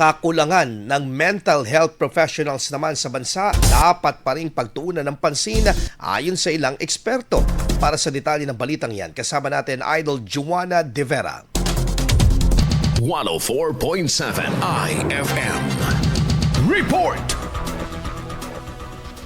kakulangan ng mental health professionals naman sa bansa dapat pa ring pagtuunan ng pansin ayon sa ilang eksperto. Para sa detalye ng balitang yan, kasama natin Idol Joanna De Vera. 104.7 IFM Report.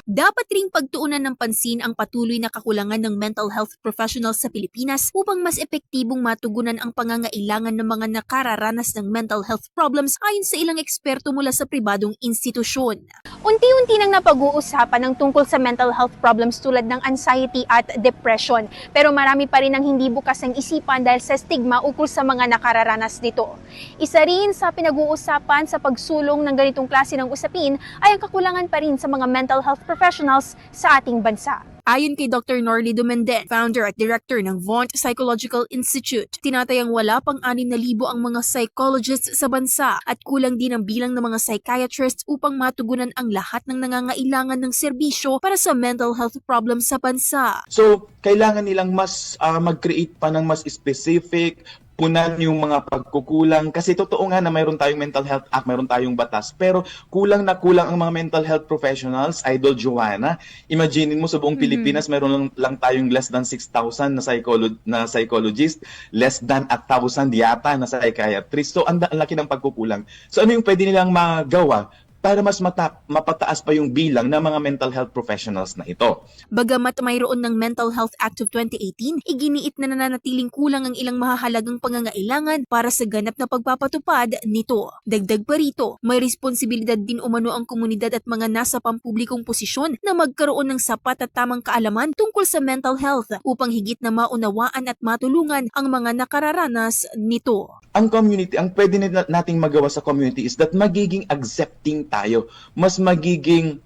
Dapat ring pagtuunan ng pansin ang patuloy na kakulangan ng mental health professionals sa Pilipinas upang mas epektibong matugunan ang pangangailangan ng mga nakararanas ng mental health problems ayon sa ilang eksperto mula sa pribadong institusyon. Unti-unti nang napag-uusapan ng tungkol sa mental health problems tulad ng anxiety at depression. Pero marami pa rin ang hindi bukas ang isipan dahil sa stigma ukol sa mga nakararanas nito. Isa rin sa pinag-uusapan sa pagsulong ng ganitong klase ng usapin ay ang kakulangan pa rin sa mga mental health professionals sa ating bansa. Ayon kay Dr. Norly Dumenden, founder at director ng Vaughn Psychological Institute, tinatayang wala pang 6,000 ang mga psychologists sa bansa at kulang din ang bilang ng mga psychiatrists upang matugunan ang lahat ng nangangailangan ng serbisyo para sa mental health problems sa bansa. So, kailangan nilang mas mag-create pa ng mas specific, punan yung mga pagkukulang. Kasi totoo nga na mayroon tayong Mental Health Act, mayroon tayong batas, pero kulang na kulang ang mga mental health professionals, Idol Joanna. Imaginin mo sa buong Pilipinas, mayroon lang tayong less than 6,000 na psychologist, less than 1,000 yata na psychiatrist. So, ang laki ng pagkukulang. So, ano yung pwede nilang magawa para mas mapataas pa yung bilang ng mga mental health professionals na ito? Bagamat mayroon ng Mental Health Act of 2018, iginiit na nananatiling kulang ang ilang mahahalagang pangangailangan para sa ganap na pagpapatupad nito. Dagdag pa rito, may responsibilidad din umano ang komunidad at mga nasa pampublikong posisyon na magkaroon ng sapat at tamang kaalaman tungkol sa mental health upang higit na maunawaan at matulungan ang mga nakararanas nito. Ang community, ang pwede nating magawa sa community is that magiging accepting tayo. Mas magiging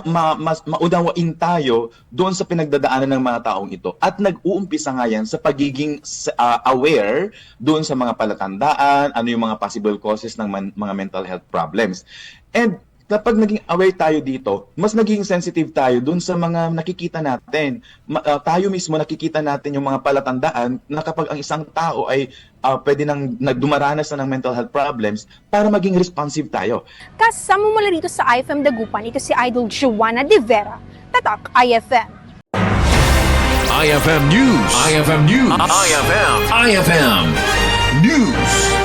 mas maunawain tayo doon sa pinagdadaanan ng mga taong ito. At nag-uumpisa nga yan sa pagiging aware doon sa mga palatandaan, ano yung mga possible causes ng mga mental health problems. And kapag naging aware tayo dito, mas naging sensitive tayo dun sa mga nakikita natin. Tayo mismo nakikita natin yung mga palatandaan na kapag ang isang tao ay pwede nang nagdumaranas na ng mental health problems para maging responsive tayo. Kasama mula rito sa IFM Dagupan, ito si Idol Joanna De Vera, Tatak IFM. IFM News. IFM News. IFM News.